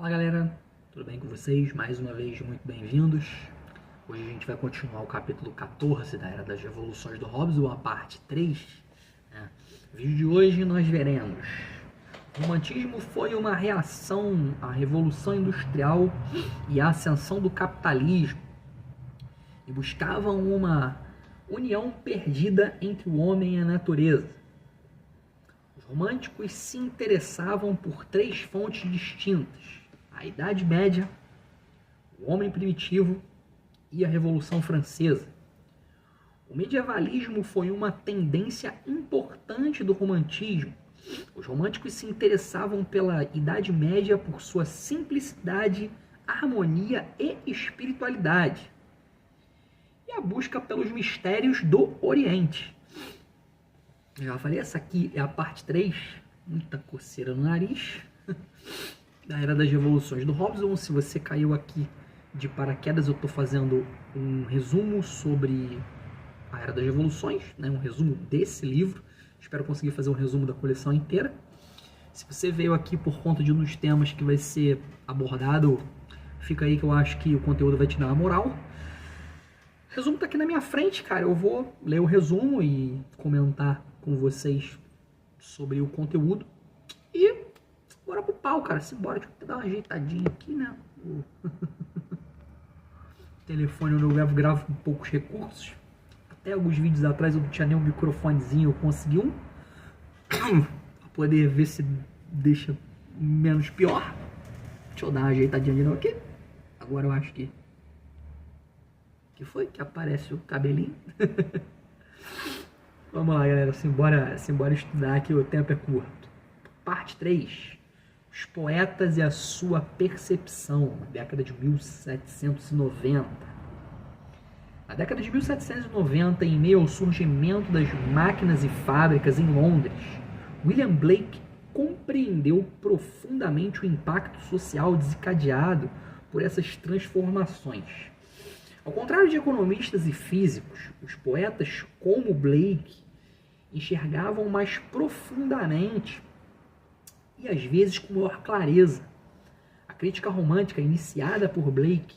Fala galera, tudo bem com vocês? Mais uma vez, muito bem-vindos. Hoje a gente vai continuar o capítulo 14 da Era das Revoluções do Hobbes, a parte 3. No vídeo de hoje nós veremos: o romantismo foi uma reação à Revolução Industrial e à ascensão do capitalismo, e buscavam uma união perdida entre o homem e a natureza. Os românticos se interessavam por três fontes distintas: a Idade Média, o homem primitivo e a Revolução Francesa. O medievalismo foi uma tendência importante do romantismo. Os românticos se interessavam pela Idade Média por sua simplicidade, harmonia e espiritualidade, e a busca pelos mistérios do Oriente. Eu já falei, essa aqui é a parte 3, muita coceira no nariz, da Era das Revoluções do Hobbes. Se você caiu aqui de paraquedas, eu estou fazendo um resumo sobre a Era das Revoluções, né? Um resumo desse livro. Espero conseguir fazer um resumo da coleção inteira. Se você veio aqui por conta de um dos temas que vai ser abordado, fica aí que eu acho que o conteúdo vai te dar uma moral. O resumo está aqui na minha frente, cara. Eu vou ler o resumo e comentar com vocês sobre o conteúdo. E bora pro pau, cara. Simbora. Deixa eu dar uma ajeitadinha aqui, né? O telefone onde eu gravo com poucos recursos. Até alguns vídeos atrás eu não tinha nem um microfonezinho, eu consegui um. Pra poder ver se deixa menos pior. Deixa eu dar uma ajeitadinha de novo aqui. Agora eu acho que foi que aparece o cabelinho. Vamos lá, galera. Simbora estudar, que o tempo é curto. Parte 3. Os poetas e a sua percepção. Década de 1790. Na década de 1790, em meio ao surgimento das máquinas e fábricas em Londres, William Blake compreendeu profundamente o impacto social desencadeado por essas transformações. Ao contrário de economistas e físicos, os poetas como Blake enxergavam mais profundamente e às vezes com maior clareza. A crítica romântica iniciada por Blake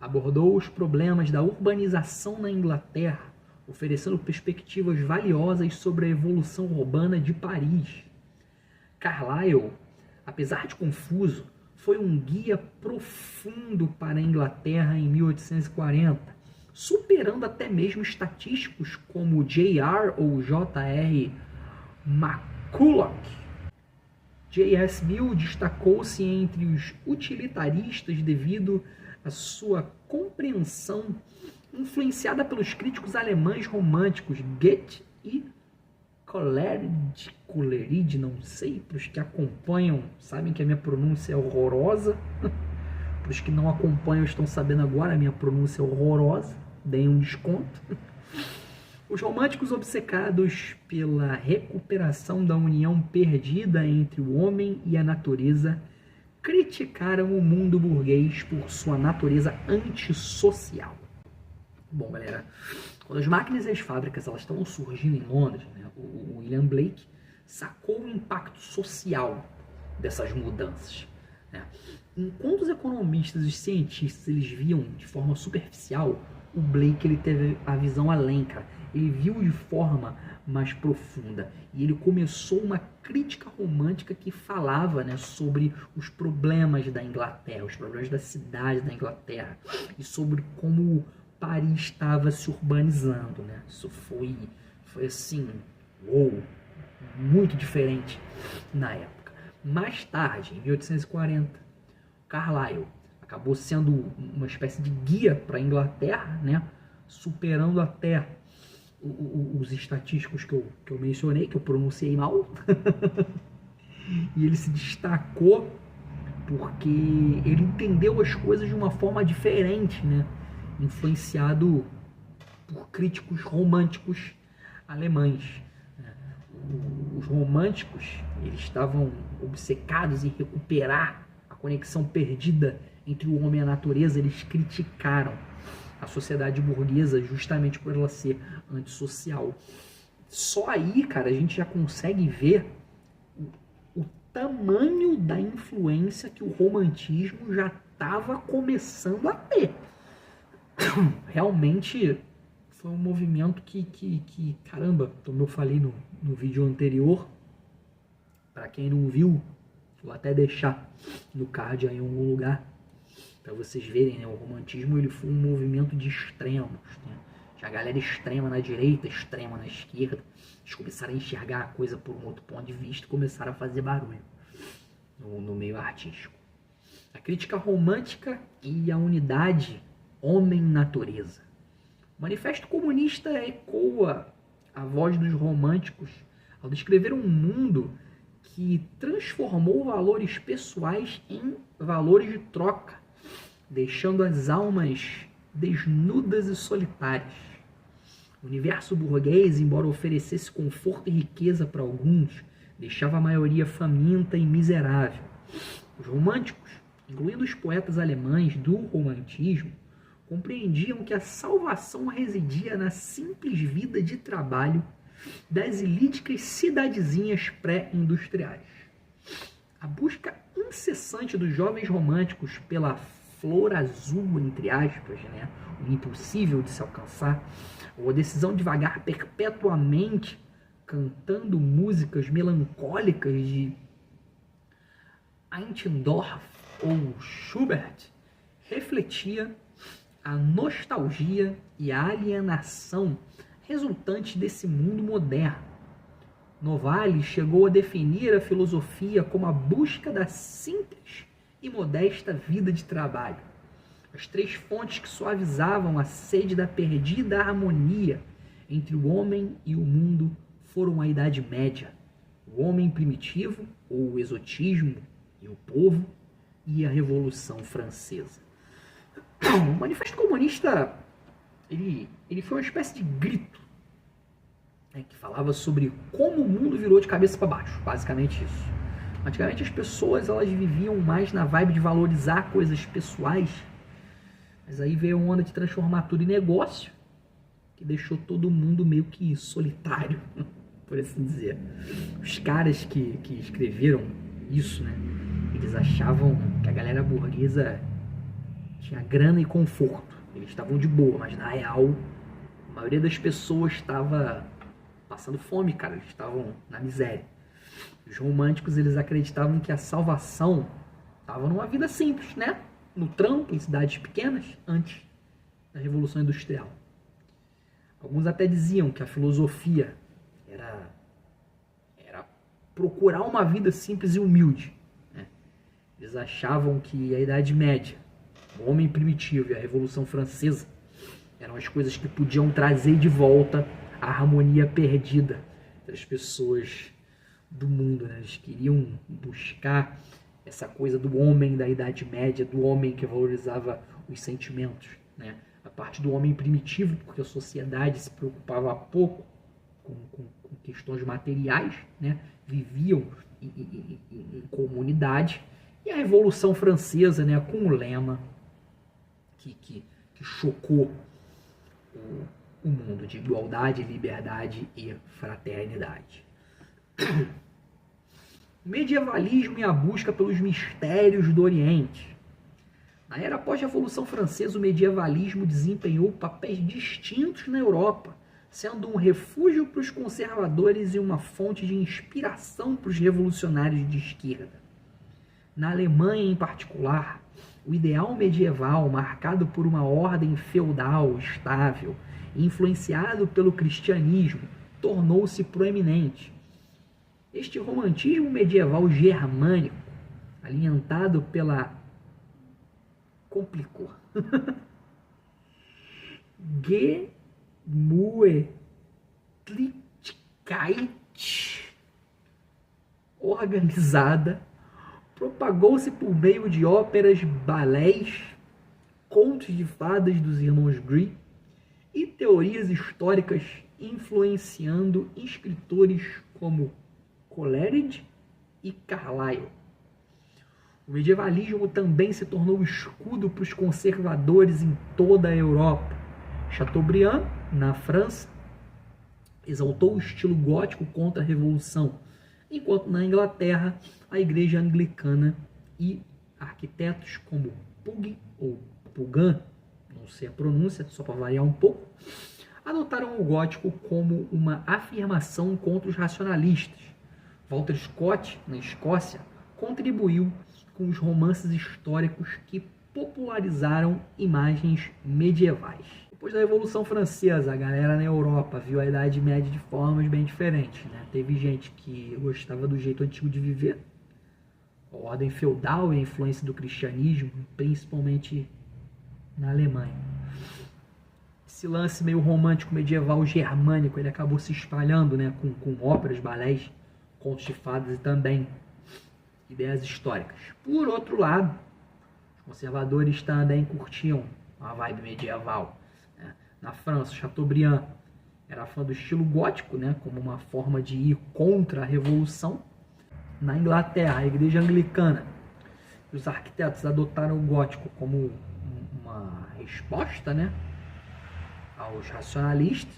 abordou os problemas da urbanização na Inglaterra, oferecendo perspectivas valiosas sobre a evolução urbana de Paris. Carlyle, apesar de confuso, foi um guia profundo para a Inglaterra em 1840, superando até mesmo estatísticos como J.R. ou J.R. McCulloch. J.S. Mill destacou-se entre os utilitaristas devido à sua compreensão influenciada pelos críticos alemães românticos Goethe e Coleridge, não sei, para os que acompanham sabem que a minha pronúncia é horrorosa, para os que não acompanham estão sabendo agora, a minha pronúncia é horrorosa, deem um desconto. Os românticos, obcecados pela recuperação da união perdida entre o homem e a natureza, criticaram o mundo burguês por sua natureza antissocial. Bom, galera, quando as máquinas e as fábricas elas estavam surgindo em Londres, né, o William Blake sacou o impacto social dessas mudanças, né? Enquanto os economistas e os cientistas eles viam de forma superficial, o Blake ele teve a visão além, cara. Ele viu de forma mais profunda e ele começou uma crítica romântica que falava, né, sobre os problemas da Inglaterra, os problemas da cidade da Inglaterra e sobre como Paris estava se urbanizando, né? Isso foi assim, muito diferente na época. Mais tarde, em 1840, Carlyle acabou sendo uma espécie de guia para a Inglaterra, né? Superando até os estatísticos que eu mencionei, que eu pronunciei mal. E ele se destacou porque ele entendeu as coisas de uma forma diferente, né? Influenciado por críticos românticos alemães. Os românticos eles estavam obcecados em recuperar a conexão perdida entre o homem e a natureza. Eles criticaram a sociedade burguesa justamente por ela ser antissocial. Só aí, cara, a gente já consegue ver o tamanho da influência que o romantismo já estava começando a ter. Realmente foi um movimento que caramba, como eu falei no vídeo anterior, para quem não viu, vou até deixar no card aí em algum lugar, para vocês verem, né? O romantismo ele foi um movimento de extremos, né? A galera extrema na direita, extrema na esquerda, eles começaram a enxergar a coisa por um outro ponto de vista e começaram a fazer barulho no meio artístico. A crítica romântica e a unidade homem-natureza. O Manifesto Comunista ecoa a voz dos românticos ao descrever um mundo que transformou valores pessoais em valores de troca, deixando as almas desnudas e solitárias. O universo burguês, embora oferecesse conforto e riqueza para alguns, deixava a maioria faminta e miserável. Os românticos, incluindo os poetas alemães do romantismo, compreendiam que a salvação residia na simples vida de trabalho das ilíticas cidadezinhas pré-industriais. A busca incessante dos jovens românticos pela flor azul, entre aspas, né, o impossível de se alcançar, ou a decisão de vagar perpetuamente cantando músicas melancólicas de Eintendorf ou Schubert, refletia a nostalgia e a alienação resultantes desse mundo moderno. Novalis chegou a definir a filosofia como a busca da simples e modesta vida de trabalho. As três fontes que suavizavam a sede da perdida harmonia entre o homem e o mundo foram a Idade Média, o homem primitivo, ou o exotismo e o povo, e a Revolução Francesa. O Manifesto Comunista ele foi uma espécie de grito, né, que falava sobre como o mundo virou de cabeça para baixo, basicamente isso. Antigamente as pessoas elas viviam mais na vibe de valorizar coisas pessoais, mas aí veio uma onda de transformar tudo em negócio, que deixou todo mundo meio que solitário, por assim dizer. Os caras que escreveram isso, né, eles achavam que a galera burguesa tinha grana e conforto. Eles estavam de boa, mas na real, a maioria das pessoas estava passando fome, cara. Eles estavam na miséria. Os românticos, eles acreditavam que a salvação estava numa vida simples, né? No trampo, em cidades pequenas, antes da Revolução Industrial. Alguns até diziam que a filosofia era procurar uma vida simples e humilde, né? Eles achavam que a Idade Média, o homem primitivo e a Revolução Francesa eram as coisas que podiam trazer de volta a harmonia perdida das pessoas do mundo, né? Eles queriam buscar essa coisa do homem da Idade Média, do homem que valorizava os sentimentos, né? A parte do homem primitivo, porque a sociedade se preocupava pouco com questões materiais, né? Viviam em comunidade. E a Revolução Francesa, né? Com o lema que chocou o mundo de igualdade, liberdade e fraternidade. O medievalismo e a busca pelos mistérios do Oriente. Na era pós-Revolução Francesa, o medievalismo desempenhou papéis distintos na Europa, sendo um refúgio para os conservadores e uma fonte de inspiração para os revolucionários de esquerda. Na Alemanha, em particular, o ideal medieval, marcado por uma ordem feudal estável, influenciado pelo cristianismo, tornou-se proeminente. Este romantismo medieval germânico, alimentado pela... complicou. Gemütlichkeit organizada, propagou-se por meio de óperas, balés, contos de fadas dos irmãos Grimm e teorias históricas, influenciando escritores como Coleridge e Carlyle. O medievalismo também se tornou escudo para os conservadores em toda a Europa. Chateaubriand, na França, exaltou o estilo gótico contra a Revolução, enquanto na Inglaterra a igreja anglicana e arquitetos como Pugin ou Pugin, não sei a pronúncia, só para variar um pouco, adotaram o gótico como uma afirmação contra os racionalistas. Walter Scott, na Escócia, contribuiu com os romances históricos que popularizaram imagens medievais. Depois da Revolução Francesa, a galera na Europa viu a Idade Média de formas bem diferentes, né? Teve gente que gostava do jeito antigo de viver, a ordem feudal e a influência do cristianismo, principalmente na Alemanha. Esse lance meio romântico medieval germânico, ele acabou se espalhando, né? com óperas, balés, contos de fadas e também ideias históricas. Por outro lado, os conservadores também curtiam a vibe medieval. Na França, Chateaubriand era fã do estilo gótico, né, como uma forma de ir contra a Revolução. Na Inglaterra, a igreja anglicana e os arquitetos adotaram o gótico como uma resposta, né, aos racionalistas.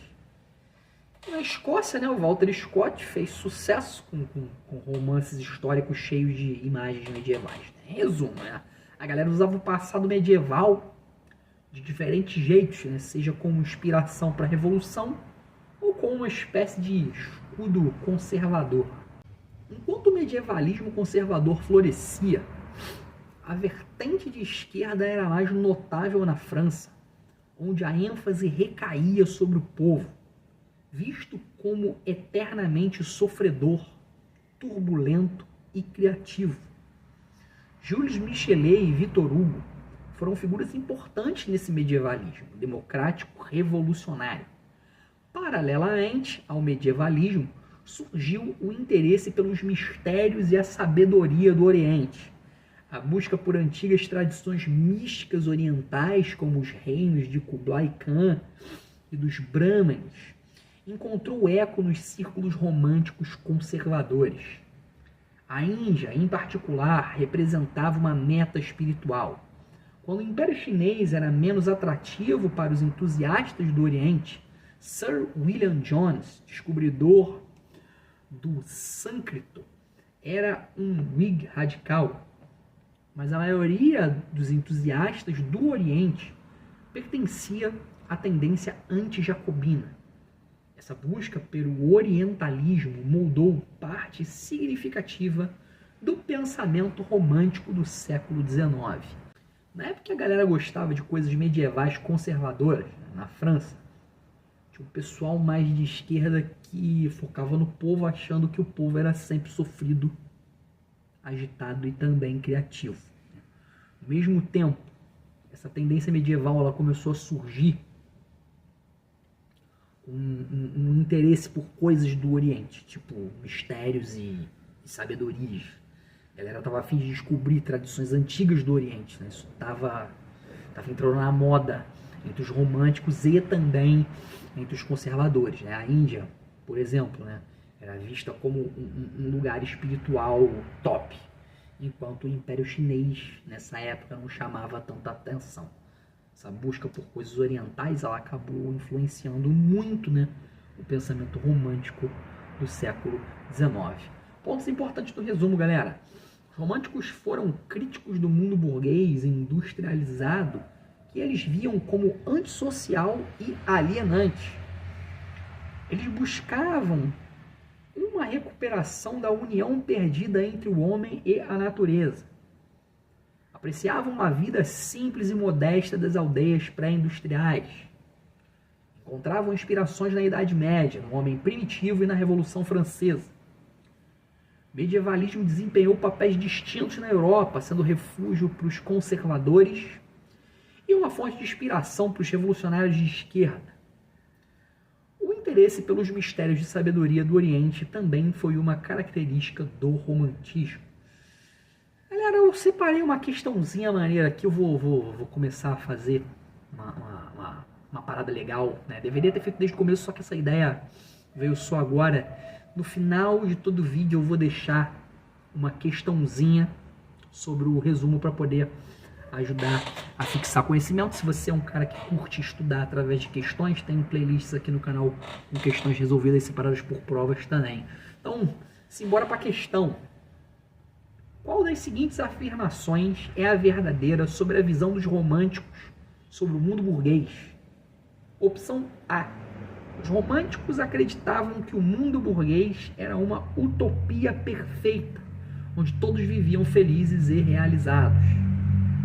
E na Escócia, né, o Walter Scott fez sucesso com romances históricos cheios de imagens medievais. Em resumo, né, a galera usava o passado medieval de diferentes jeitos, né? Seja como inspiração para a Revolução ou como uma espécie de escudo conservador. Enquanto o medievalismo conservador florescia, a vertente de esquerda era mais notável na França, onde a ênfase recaía sobre o povo, visto como eternamente sofredor, turbulento e criativo. Jules Michelet e Victor Hugo foram figuras importantes nesse medievalismo democrático revolucionário. Paralelamente ao medievalismo, surgiu o interesse pelos mistérios e a sabedoria do Oriente. A busca por antigas tradições místicas orientais, como os reinos de Kublai Khan e dos Brahmanes, encontrou eco nos círculos românticos conservadores. A Índia, em particular, representava uma meta espiritual. Quando o Império Chinês era menos atrativo para os entusiastas do Oriente, Sir William Jones, descobridor do sânscrito, era um Whig radical, mas a maioria dos entusiastas do Oriente pertencia à tendência anti-jacobina. Essa busca pelo orientalismo moldou parte significativa do pensamento romântico do século XIX. Na época a galera gostava de coisas medievais conservadoras, né, na França, tinha um pessoal mais de esquerda que focava no povo, achando que o povo era sempre sofrido, agitado e também criativo. Ao mesmo tempo, essa tendência medieval ela começou a surgir com um interesse por coisas do Oriente, tipo mistérios e sabedorias. A galera estava a fim de descobrir tradições antigas do Oriente, né? Isso estava entrando na moda entre os românticos e também entre os conservadores, né? A Índia, por exemplo, né, era vista como um lugar espiritual top, enquanto o Império Chinês, nessa época, não chamava tanta atenção. Essa busca por coisas orientais ela acabou influenciando muito, né, o pensamento romântico do século XIX. Pontos importantes do resumo, galera. Os românticos foram críticos do mundo burguês e industrializado que eles viam como antissocial e alienante. Eles buscavam uma recuperação da união perdida entre o homem e a natureza. Apreciavam uma vida simples e modesta das aldeias pré-industriais. Encontravam inspirações na Idade Média, no homem primitivo e na Revolução Francesa. O medievalismo desempenhou papéis distintos na Europa, sendo refúgio para os conservadores e uma fonte de inspiração para os revolucionários de esquerda. O interesse pelos mistérios de sabedoria do Oriente também foi uma característica do romantismo. Galera, eu separei uma questãozinha maneira aqui, eu vou começar a fazer uma parada legal, né? Deveria ter feito desde o começo, só que essa ideia veio só agora. No final de todo o vídeo eu vou deixar uma questãozinha sobre o resumo para poder ajudar a fixar conhecimento. Se você é um cara que curte estudar através de questões, tem playlists aqui no canal com questões resolvidas separadas por provas também. Então, Simbora para a questão. Qual das seguintes afirmações é a verdadeira sobre a visão dos românticos sobre o mundo burguês? Opção A. Os românticos acreditavam que o mundo burguês era uma utopia perfeita, onde todos viviam felizes e realizados.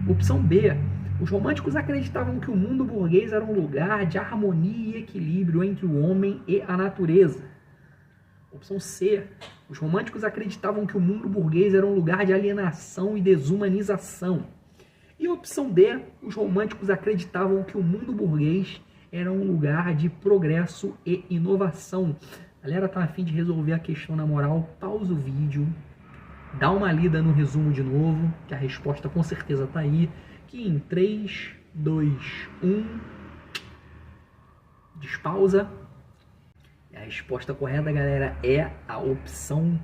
Opção B. Os românticos acreditavam que o mundo burguês era um lugar de harmonia e equilíbrio entre o homem e a natureza. Opção C. Os românticos acreditavam que o mundo burguês era um lugar de alienação e desumanização. E opção D. Os românticos acreditavam que o mundo burguês era um lugar de progresso e inovação. A galera tá a fim de resolver a questão na moral, pausa o vídeo, dá uma lida no resumo de novo, que a resposta com certeza tá aí, que em 3, 2, 1, despausa. A resposta correta, galera, é a opção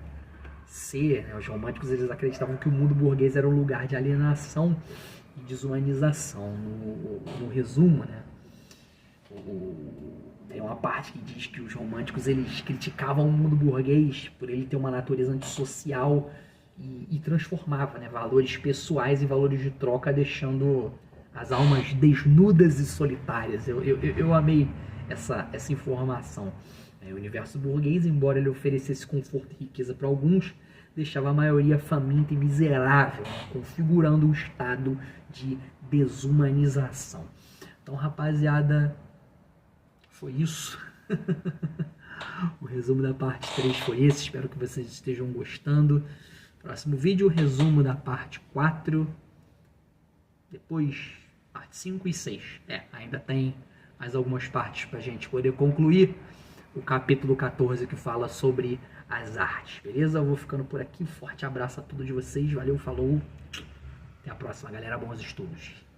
C. Os românticos, eles acreditavam que o mundo burguês era um lugar de alienação e desumanização. No resumo, né? Tem uma parte que diz que os românticos, eles criticavam o mundo burguês por ele ter uma natureza antissocial e transformava, né, valores pessoais em valores de troca, deixando as almas desnudas e solitárias. Eu amei essa informação. O universo burguês, embora ele oferecesse conforto e riqueza para alguns, deixava a maioria faminta e miserável, configurando um estado de desumanização. Então, rapaziada, foi isso. O resumo da parte 3 foi esse. Espero que vocês estejam gostando. Próximo vídeo, resumo da parte 4. Depois, parte 5 e 6. Ainda tem mais algumas partes pra gente poder concluir o capítulo 14, que fala sobre as artes. Beleza? Eu vou ficando por aqui. Forte abraço a todos vocês. Valeu, falou. Até a próxima, galera. Bons estudos.